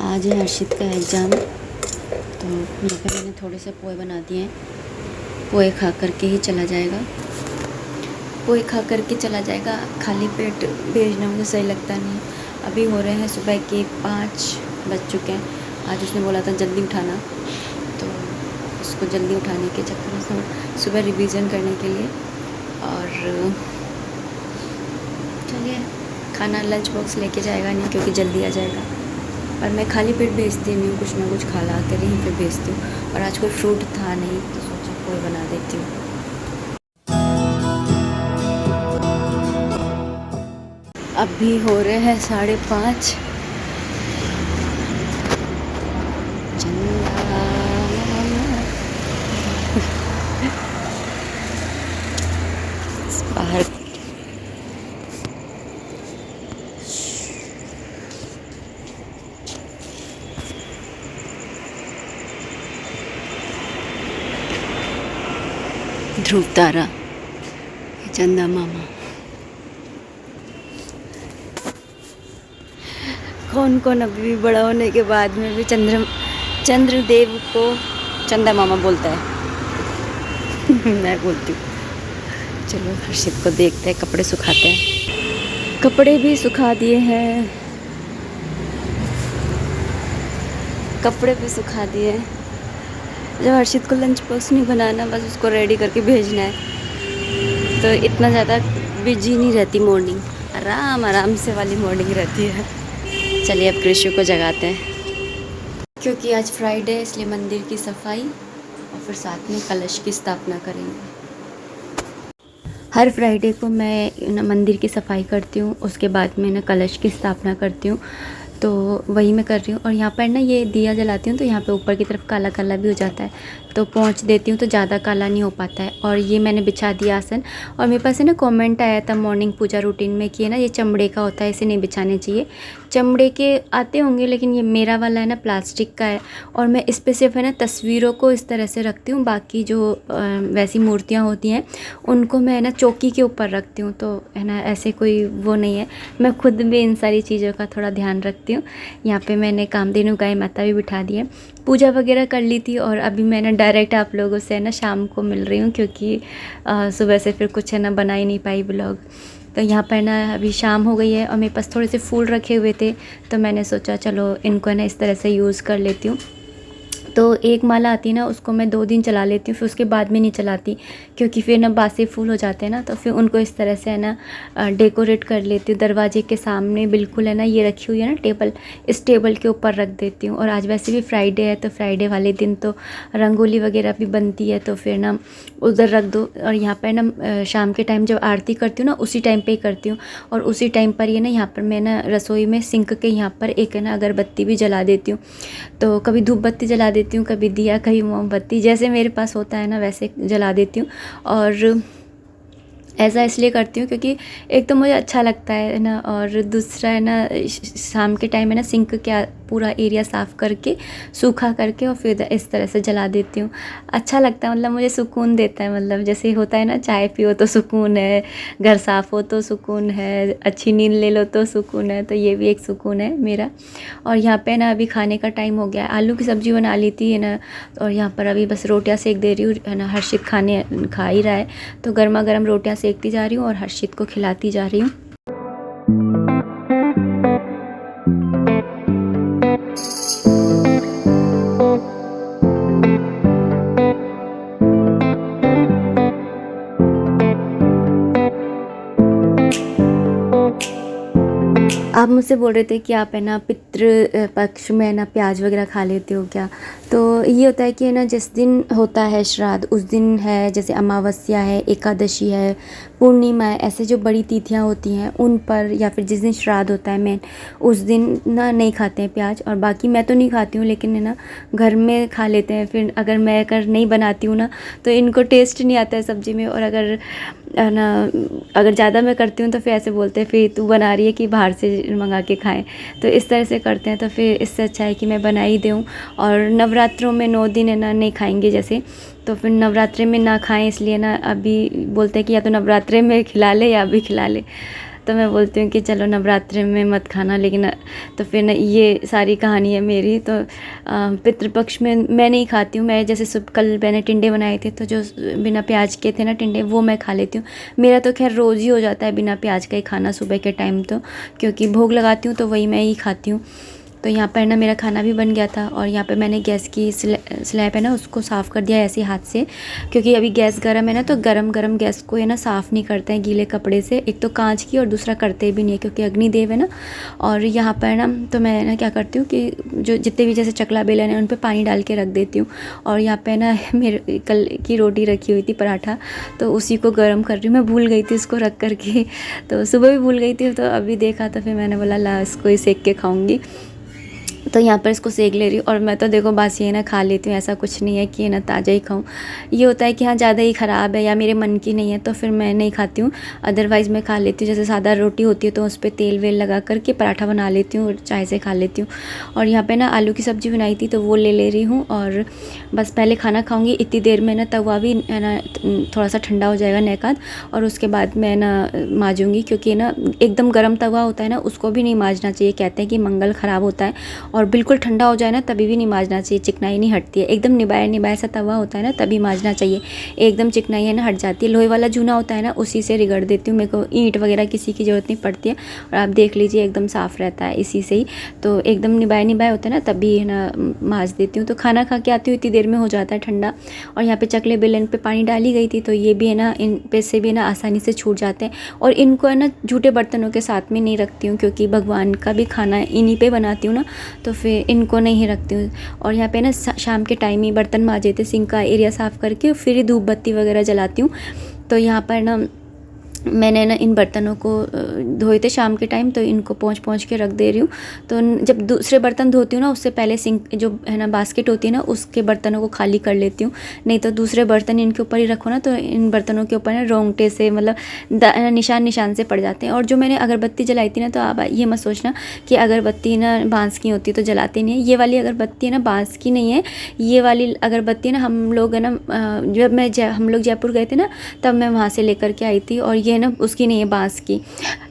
आज है हर्षित का एग्ज़ाम। तो यहाँ पे मैंने थोड़े से पोहे बना दिए हैं। पोहे खा करके ही चला जाएगा, पोहे खा करके चला जाएगा। खाली पेट भेजना मुझे सही लगता नहीं। अभी हो रहे हैं सुबह के 5 बज चुके हैं। आज उसने बोला था जल्दी उठाना, तो उसको जल्दी उठाने के चक्कर में सुबह रिवीजन करने के लिए। और चलिए, खाना लंच बॉक्स लेके जाएगा नहीं क्योंकि जल्दी आ जाएगा। और मैं खाली पेट भेजती नहीं हूँ, कुछ ना कुछ खा कर ही फिर भेजती हूँ। और आज कोई फ्रूट था नहीं तो सोचा कोई बना देती हूँ। अभी हो रहे हैं 5:30। बाहर ध्रुव तारा, चंदा मामा। कौन कौन अभी भी बड़ा होने के बाद में भी चंद्रदेव को चंदा मामा बोलता है। मैं बोलती हूँ। चलो हर्षित को देखते हैं, कपड़े सुखाते हैं। कपड़े भी सुखा दिए हैं, कपड़े भी सुखा दिए हैं। जब हर्षित को लंच बॉक्स नहीं बनाना, बस उसको रेडी करके भेजना है, तो इतना ज़्यादा बिजी नहीं रहती मॉर्निंग। आराम आराम से वाली मॉर्निंग रहती है। चलिए अब कृषि को जगाते हैं, क्योंकि आज फ्राइडे है, इसलिए मंदिर की सफाई और फिर साथ में कलश की स्थापना करेंगे। हर फ्राइडे को मैं मंदिर की सफाई करती हूँ, उसके बाद में कलश की स्थापना करती हूँ। तो वही मैं कर रही हूँ। और यहाँ पर ये दिया जलाती हूँ तो यहाँ पे ऊपर की तरफ काला काला भी हो जाता है, तो पोंछ देती हूँ तो ज़्यादा काला नहीं हो पाता है। और ये मैंने बिछा दिया आसन। और मेरे पास कमेंट आया था मॉर्निंग पूजा रूटीन में कि ये चमड़े का होता है, इसे नहीं बिछाने चाहिए। चमड़े के आते होंगे, लेकिन ये मेरा वाला है प्लास्टिक का है। और मैं इस पर सिर्फ तस्वीरों को इस तरह से रखती हूँ। बाकी जो वैसी मूर्तियाँ होती हैं उनको मैं चौकी के ऊपर रखती हूँ। तो ऐसे कोई वो नहीं है। मैं खुद भी इन सारी चीज़ों का थोड़ा ध्यान रखती हूँ। यहाँ पे मैंने कामधेनु गाय माता भी बिठा दी है, पूजा वगैरह कर ली थी। और अभी मैंने डायरेक्ट आप लोगों से शाम को मिल रही हूँ, क्योंकि सुबह से फिर कुछ बना ही नहीं पाई ब्लॉग। तो यहाँ पर अभी शाम हो गई है और मेरे पास थोड़े से फूल रखे हुए थे, तो मैंने सोचा चलो इनको इस तरह से यूज़ कर लेती हूँ। तो एक माला आती है उसको मैं 2 दिन चला लेती हूँ, फिर उसके बाद में नहीं चलाती, क्योंकि फिर बासी फूल हो जाते हैं तो फिर उनको इस तरह से डेकोरेट कर लेती हूँ। दरवाजे के सामने बिल्कुल ये रखी हुई है टेबल, इस टेबल के ऊपर रख देती हूँ। और आज वैसे भी फ्राइडे है, तो फ्राइडे वाले दिन तो रंगोली वगैरह भी बनती है, तो फिर उधर रख दो। और यहाँ पर शाम के टाइम जब आरती करती हूँ उसी टाइम पर ही करती हूँ। और उसी टाइम पर ये यहाँ पर मैं रसोई में सिंक के यहाँ पर एक अगरबत्ती भी जला देती हूँ। तो कभी धूप बत्ती जला देती हूँ, कभी दिया, कभी मोमबत्ती, जैसे मेरे पास होता है वैसे जला देती हूँ। और ऐसा इसलिए करती हूँ क्योंकि एक तो मुझे अच्छा लगता है और दूसरा शाम के टाइम में सिंक के पूरा एरिया साफ़ करके सूखा करके और फिर इस तरह से जला देती हूँ। अच्छा लगता है, मतलब मुझे सुकून देता है। मतलब जैसे होता है चाय पियो तो सुकून है, घर साफ़ हो तो सुकून है, अच्छी नींद ले लो तो सुकून है। तो ये भी एक सुकून है मेरा। और यहाँ पे अभी खाने का टाइम हो गया। आलू की सब्ज़ी बना ली थी और यहाँ पर अभी बस रोटियाँ सेक दे रही हूँ। हर्षित खा ही रहा है, तो गर्मा गर्म रोटियाँ सेकती जा रही हूँ और हर्षित को खिलाती जा रही हूँ। आप मुझसे बोल रहे थे कि आप पितृ पक्ष में प्याज वगैरह खा लेते हो क्या? तो ये होता है कि जिस दिन होता है श्राद्ध उस दिन है, जैसे अमावस्या है, एकादशी है, पूर्णिमा है, ऐसे जो बड़ी तिथियां होती हैं उन पर, या फिर जिस दिन श्राद्ध होता है मेन उस दिन नहीं खाते हैं प्याज। और बाकी मैं तो नहीं खाती हूँ, लेकिन घर में खा लेते हैं। फिर अगर मैं नहीं बनाती हूँ तो इनको टेस्ट नहीं आता है सब्ज़ी में। और अगर अगर ज़्यादा मैं करती हूँ तो फिर ऐसे बोलते हैं फिर तू बना रही है कि बाहर से मंगा के खाएं। तो इस तरह से करते हैं, तो फिर इससे अच्छा है कि मैं बना ही दूँ। और नवरात्रों में 9 दिन नहीं खाएंगे जैसे, तो फिर नवरात्रे में ना खाएं, इसलिए अभी बोलते हैं कि या तो नवरात्रे में खिला ले या अभी खिला ले। तो मैं बोलती हूँ कि चलो नवरात्रि में मत खाना, लेकिन तो फिर ना ये सारी कहानी है मेरी। तो पितृपक्ष में मैं नहीं खाती हूँ। मैं जैसे कल मैंने टिंडे बनाए थे, तो जो बिना प्याज के थे ना टिंडे, वो मैं खा लेती हूँ। मेरा तो खैर रोज़ ही हो जाता है बिना प्याज का ही खाना सुबह के टाइम, तो क्योंकि भोग लगाती हूँ तो वही मैं ही खाती हूँ। तो यहाँ पर ना मेरा खाना भी बन गया था, और यहाँ पे मैंने गैस की स्लैब है ना उसको साफ़ कर दिया ऐसे हाथ से, क्योंकि अभी गैस गर्म है ना, तो गरम गरम गैस को है ना साफ़ नहीं करते हैं गीले कपड़े से। एक तो कांच की, और दूसरा करते भी नहीं है क्योंकि अग्निदेव है ना। और यहाँ पर ना तो मैं ना क्या करती हूँ कि जो जितने भी जैसे चकला बेलन है उन पर पानी डाल के रख देती हूँ। और यहाँ पर ना मेरे कल की रोटी रखी हुई थी, पराठा, तो उसी को गर्म कर रही हूँ। मैं भूल गई थी इसको रख करके, तो सुबह भी भूल गई थी, तो अभी देखा तो फिर मैंने बोला ला इसको ही सेक के खाऊँगी। तो यहाँ पर इसको सेक ले रही हूँ। और मैं तो देखो बासी है ना खा लेती हूँ, ऐसा कुछ नहीं है कि ना ताज़ा ही खाऊँ। ये होता है कि हाँ ज़्यादा ही ख़राब है या मेरे मन की नहीं है तो फिर मैं नहीं खाती हूँ, अदरवाइज़ मैं खा लेती हूँ। जैसे सादा रोटी होती है तो उस पर तेल वेल लगा करके पराठा बना लेती हूँ और चाय से खा लेती हूँ। और यहाँ पर ना आलू की सब्ज़ी बनाई थी तो वो ले रही हूँ, और बस पहले खाना खाऊँगी। इतनी देर में ना तवा भी है ना थोड़ा सा ठंडा हो जाएगा नेकाद, और उसके बाद मैं ना माजूँगी, क्योंकि ना एकदम गर्म तवा होता है ना उसको भी नहीं माजना चाहिए। कहते हैं कि मंगल ख़राब होता है, और बिल्कुल ठंडा हो जाए ना तभी भी नहीं माजना चाहिए, चिकनाई नहीं हटती है। एकदम निबाया निबाया सा तवा होता है ना तभी माजना चाहिए, एकदम चिकनाई है ना हट जाती है। लोहे वाला जूना होता है ना उसी से रगड़ देती हूँ, मेरे को ईंट वगैरह किसी की ज़रूरत नहीं पड़ती है। और आप देख लीजिए एकदम साफ़ रहता है इसी से ही। तो एकदम निबाया निबाया होता है ना तभी है ना माज देती हूँ। तो खाना खा के आती हूँ इतनी देर में हो जाता है ठंडा। और यहाँ पे चकले बेलन पे पानी डाली गई थी, तो ये भी है ना इन पे से भी ना आसानी से छूट जाते हैं। और इनको है ना झूठे बर्तनों के साथ में नहीं रखती हूँ, क्योंकि भगवान का भी खाना इन्हीं पे बनाती हूँ ना, तो फिर इनको नहीं रखती हूँ। और यहाँ पे ना शाम के टाइम ही बर्तन माजे थे, सिंक का एरिया साफ़ करके फिर ही धूप बत्ती वगैरह जलाती हूँ। तो यहाँ पर ना मैंने ना इन बर्तनों को धोए थे शाम के टाइम, तो इनको पोंछ के रख दे रही हूँ। तो जब दूसरे बर्तन धोती हूँ ना उससे पहले सिंक जो है ना बास्केट होती है ना उसके बर्तनों को खाली कर लेती हूँ, नहीं तो दूसरे बर्तन इनके ऊपर ही रखो ना तो इन बर्तनों के ऊपर ना रोंगटे से मतलब निशान से पड़ जाते हैं। और जो मैंने अगरबत्ती जलाई थी ना, तो आप ये मत सोचना कि अगरबत्ती ना बांस की होती है तो जलाते नहीं है। ये वाली अगरबत्ती है ना बांस की नहीं है, ये वाली अगरबत्ती ना हम लोग है ना जब हम लोग जयपुर गए थे ना तब मैं वहाँ से लेकर के आई थी, और ये है ना उसकी नहीं है बांस की।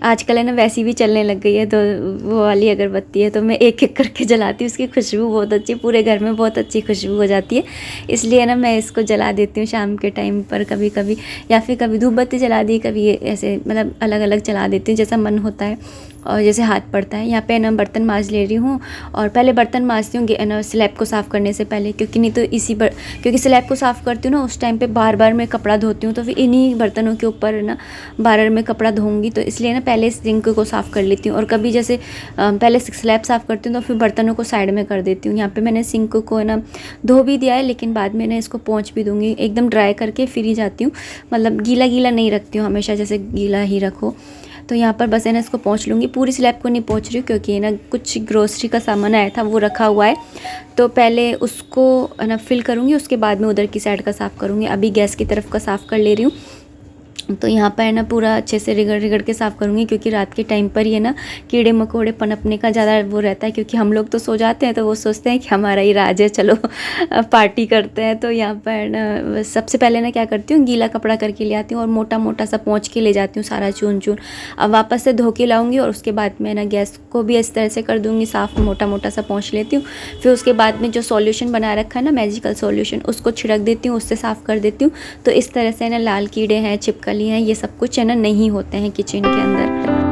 आजकल है ना वैसी भी चलने लग गई है, तो वो वाली अगरबत्ती है, तो मैं एक एक करके जलाती हूँ। उसकी खुशबू बहुत अच्छी, पूरे घर में बहुत अच्छी खुशबू हो जाती है, इसलिए ना मैं इसको जला देती हूँ शाम के टाइम पर कभी कभी, या फिर कभी धूप बत्ती जला दी, कभी ऐसे मतलब अलग अलग जला देती हूँ जैसा मन होता है और जैसे हाथ पड़ता है। यहाँ पे ना बर्तन मांज ले रही हूँ, और पहले बर्तन मांजती हूँ ना स्लैब को साफ़ करने से पहले, क्योंकि नहीं तो क्योंकि स्लैब को साफ़ करती हूँ ना उस टाइम पे बार बार मैं कपड़ा धोती हूँ, तो फिर इन्हीं बर्तनों के ऊपर ना बार बार मैं कपड़ा धोऊंगी, तो इसलिए ना पहले सिंक को साफ़ कर लेती हूँ। और कभी जैसे पहले स्लैब साफ़ करती हूँ तो फिर बर्तनों को साइड में कर देती हूँ। यहाँ पर मैंने सिंक को है ना धो भी दिया है, लेकिन बाद में ना इसको पोंछ भी दूँगी, एकदम ड्राई करके फिर ही जाती हूँ। मतलब गीला गीला नहीं रखती हूँ हमेशा, जैसे गीला ही रखो। तो यहाँ पर बस है ना इसको पोंछ लूँगी, पूरी स्लैब को नहीं पोंछ रही हूँ, क्योंकि ना कुछ ग्रोसरी का सामान आया था वो रखा हुआ है, तो पहले उसको है ना फिल करूँगी, उसके बाद में उधर की साइड का साफ़ करूँगी। अभी गैस की तरफ का साफ़ कर ले रही हूँ। तो यहाँ पर है ना पूरा अच्छे से रगड़ के साफ़ करूँगी, क्योंकि रात के टाइम पर ही है ना कीड़े मकोड़े पनपने का ज़्यादा वो रहता है, क्योंकि हम लोग तो सो जाते हैं तो वो सोचते हैं कि हमारा ही राज है, चलो पार्टी करते हैं। तो यहाँ पर ना सबसे पहले ना क्या करती हूँ, गीला कपड़ा करके ले आती हूँ और मोटा मोटा सा पोंछ के ले जाती हूँ सारा चून चून। अब वापस से धो के लाऊंगी, और उसके बाद मैं ना गैस को भी इस तरह से कर दूँगी साफ़, मोटा मोटा सा पोंछ लेती हूँ। फिर उसके बाद में जो सॉल्यूशन बना रखा है ना मैजिकल सॉल्यूशन, उसको छिड़क देती हूँ, उससे साफ़ कर देती हूँ। तो इस तरह से ना लाल कीड़े हैं, छिपकली हैं, ये सब कुछ है ना नहीं होते हैं किचन के अंदर।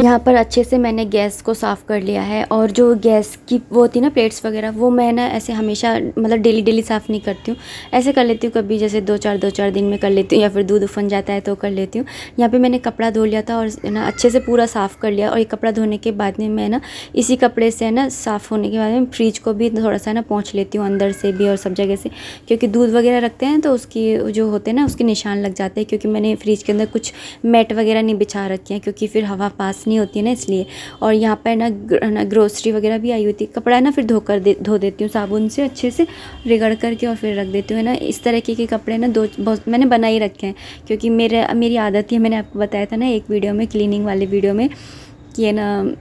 यहाँ पर अच्छे से मैंने गैस को साफ़ कर लिया है, और जो गैस की वो होती है ना प्लेट्स वगैरह, वो मैं ना ऐसे हमेशा मतलब डेली साफ़ नहीं करती हूँ, ऐसे कर लेती हूँ कभी, जैसे दो चार दिन में कर लेती हूँ, या फिर दूध उफन जाता है तो कर लेती हूँ। यहाँ पे मैंने कपड़ा धो लिया था और ना अच्छे से पूरा साफ़ कर लिया, और ये कपड़ा धोने के बाद में मैं ना इसी कपड़े से ना साफ़ होने के बाद में फ्रिज को भी थोड़ा सा ना पोंछ लेती हूँ, अंदर से भी और सब जगह से, क्योंकि दूध वगैरह रखते हैं तो उसकी जो होते हैं ना उसके निशान लग जाते हैं, क्योंकि मैंने फ्रिज के अंदर कुछ मैट वगैरह नहीं बिछा रखे हैं, क्योंकि फिर हवा पास नहीं होती है ना, इसलिए। और यहाँ पर ना ग्रोसरी वगैरह भी आई हुई थी, कपड़ा ना फिर धो देती हूँ साबुन से अच्छे से रगड़ करके, और फिर रख देती हूँ, है ना। इस तरीके के कपड़े ना बहुत मैंने बना ही रखे हैं, क्योंकि मेरी आदत ही है, मैंने आपको बताया था ना एक वीडियो में, क्लीनिंग वाले वीडियो में, कि है ना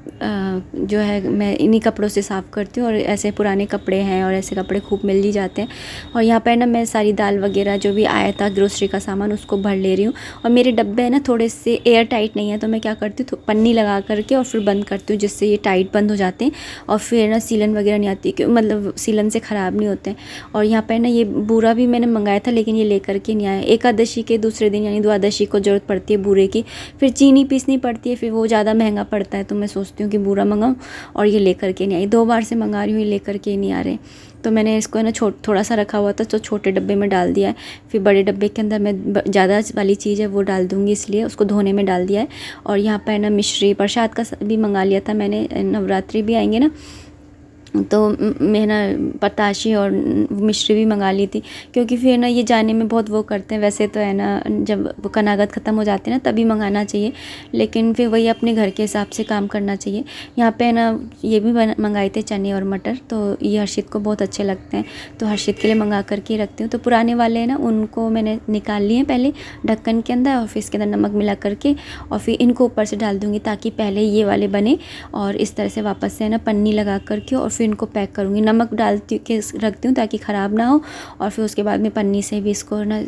जो है मैं इन्हीं कपड़ों से साफ़ करती हूँ, और ऐसे पुराने कपड़े हैं और ऐसे कपड़े खूब मिल ही जाते हैं। और यहाँ पर ना मैं सारी दाल वगैरह जो भी आया था ग्रोसरी का सामान उसको भर ले रही हूँ, और मेरे डब्बे हैं ना थोड़े से एयर टाइट नहीं है, तो मैं क्या करती हूँ पन्नी लगा करके और फिर बंद करती हूँ, जिससे ये टाइट बंद हो जाते हैं, और फिर ना सीलन वगैरह नहीं आती, मतलब सीलन से ख़राब नहीं होते हैं। और यहाँ पर ना ये बूरा भी मैंने मंगाया था, लेकिन ये लेकर के नहीं आया। एकादशी के दूसरे दिन यानी द्वादशी को ज़रूरत पड़ती है बूरे की, फिर चीनी पीसनी पड़ती है, फिर वो ज़्यादा महंगा पड़ता है, तो मैं सोचती हूँ कि बूरा मंगाऊँ, और ये लेकर के नहीं आई। 2 बार से मंगा रही हूँ, ये लेकर के नहीं आ रहे, तो मैंने इसको है ना थोड़ा सा रखा हुआ था, तो छोटे डब्बे में डाल दिया है। फिर बड़े डब्बे के अंदर मैं ज़्यादा वाली चीज़ है वो डाल दूँगी, इसलिए उसको धोने में डाल दिया है। और यहाँ पर ना मिश्री प्रसाद का भी मंगा लिया था मैंने, नवरात्रि भी आएंगे ना, तो मैं ना पताशे और मिश्री भी मंगा ली थी, क्योंकि फिर ना ये जाने में बहुत वो करते हैं। वैसे तो है ना जब कनागत ख़त्म हो जाते हैं ना तभी मंगाना चाहिए, लेकिन फिर वही अपने घर के हिसाब से काम करना चाहिए। यहाँ पे ना ये भी मंगाए थे चने और मटर, तो ये हर्षित को बहुत अच्छे लगते हैं, तो हर्षित के लिए मंगा करके रखती हूँ। तो पुराने वाले हैं ना उनको मैंने निकाल लिए पहले ढक्कन के अंदर, और फिर इसके अंदर नमक मिला करके, और फिर इनको ऊपर से डाल दूँगी, ताकि पहले ये वाले बने, और इस तरह से वापस से है ना पन्नी लगा करके और फिर इनको पैक करूँगी। नमक डालती के रखती हूँ ताकि ख़राब ना हो, और फिर उसके बाद में पन्नी से भी इसको ना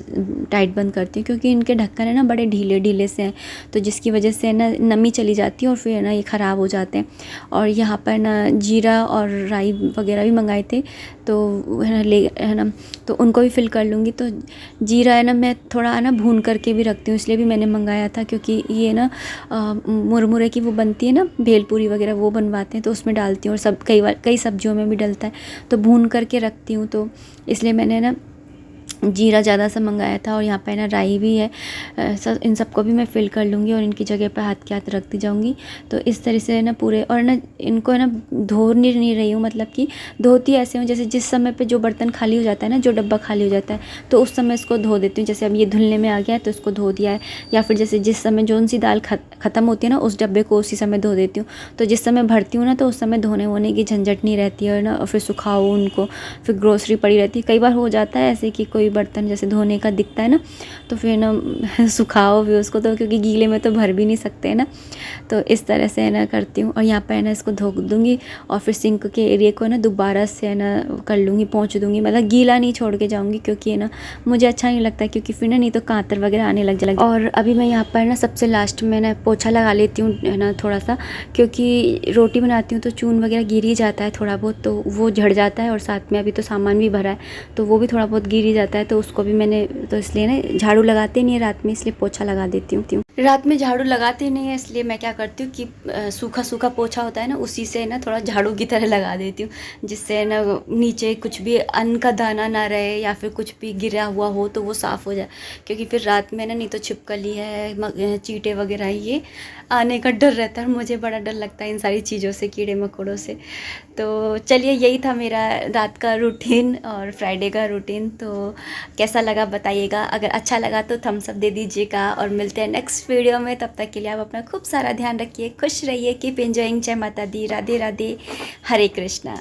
टाइट बंद करती हूँ, क्योंकि इनके ढक्कन है ना बड़े ढीले से हैं, तो जिसकी वजह से ना नमी चली जाती है और फिर ना ये ख़राब हो जाते हैं। और यहाँ पर ना जीरा और राई वगैरह भी मंगाए थे, तो है ना तो उनको भी फिल कर लूँगी। तो जीरा है ना मैं थोड़ा है ना भून करके भी रखती हूँ, इसलिए भी मैंने मंगाया था, क्योंकि ये ना मुरमुरे की वो बनती है ना भेलपूरी वगैरह, वो बनवाते हैं, तो उसमें डालती हूँ, और सब कई सब्जियों में भी डलता है, तो भून करके रखती हूँ, तो इसलिए मैंने ना जीरा ज़्यादा सा मंगाया था। और यहाँ पे ना राई भी है, इन सबको भी मैं फिल कर लूँगी, और इनकी जगह पे हाथ के हाथ रखती जाऊँगी। तो इस तरह से ना पूरे, और ना इनको ना धो नहीं रही हूँ, मतलब कि धोती ऐसे हूँ जैसे जिस समय पे जो बर्तन खाली हो जाता है ना, जो डब्बा खाली हो जाता है, तो उस समय इसको धो देती हूँ। जैसे अब ये धुलने में आ गया है तो इसको धो दिया है, या फिर जैसे जिस समय जो सी दाल ख़त्म होती है ना उस डब्बे को उसी समय धो देती हूँ। तो जिस समय भरती हूँ ना तो उस समय धोने वोने की झंझट नहीं रहती है ना, और फिर सुखाओ उनको, फिर ग्रोसरी पड़ी रहती है। कई बार हो जाता है ऐसे कि कोई बर्तन जैसे धोने का दिखता है ना, तो फिर ना सुखाओ भी उसको, तो क्योंकि गीले में तो भर भी नहीं सकते हैं ना, तो इस तरह से है ना करती हूँ। और यहाँ पे है ना इसको धो दूँगी, और फिर सिंक के एरिया को है ना दोबारा से है ना कर लूँगी, पोंछ दूँगी, मतलब गीला नहीं छोड़ के जाऊँगी, क्योंकि है ना मुझे अच्छा नहीं लगता, क्योंकि फिर ना नहीं तो कांतर वगैरह आने लग जाएगा। और अभी मैं यहाँ पर ना सबसे लास्ट में ना पोछा लगा लेती हूँ, है ना थोड़ा सा, क्योंकि रोटी बनाती हूँ तो चून वगैरह गिर ही जाता है थोड़ा बहुत, तो वो झड़ जाता है, और साथ में अभी तो सामान भी भरा है तो वो भी थोड़ा बहुत गिर ही जाता है, तो उसको भी मैंने, तो इसलिए ना झाड़ू लगाते नहीं है रात में, इसलिए पोछा लगा देती हूँ। रात में झाड़ू लगाते नहीं है, इसलिए मैं क्या करती हूँ कि सूखा पोछा होता है ना, उसी से ना थोड़ा झाड़ू की तरह लगा देती हूँ, जिससे ना नीचे कुछ भी अन्न का दाना ना रहे, या फिर कुछ भी गिरा हुआ हो तो वो साफ़ हो जाए, क्योंकि फिर रात में ना नहीं तो छिपकली है, चींटे वगैरह ये आने का डर रहता है, और मुझे बड़ा डर लगता है इन सारी चीज़ों से, कीड़े मकोड़ों से। तो चलिए यही था मेरा रात का रूटीन और फ्राइडे का रूटीन। तो कैसा लगा बताइएगा, अगर अच्छा लगा तो थम्स अप दे दीजिएगा, और मिलते हैं नेक्स्ट वीडियो में। तब तक के लिए आप अपना खूब सारा ध्यान रखिए, खुश रहिए, कीप एंजॉइंग। जय माता दी, राधे राधे, हरे कृष्णा।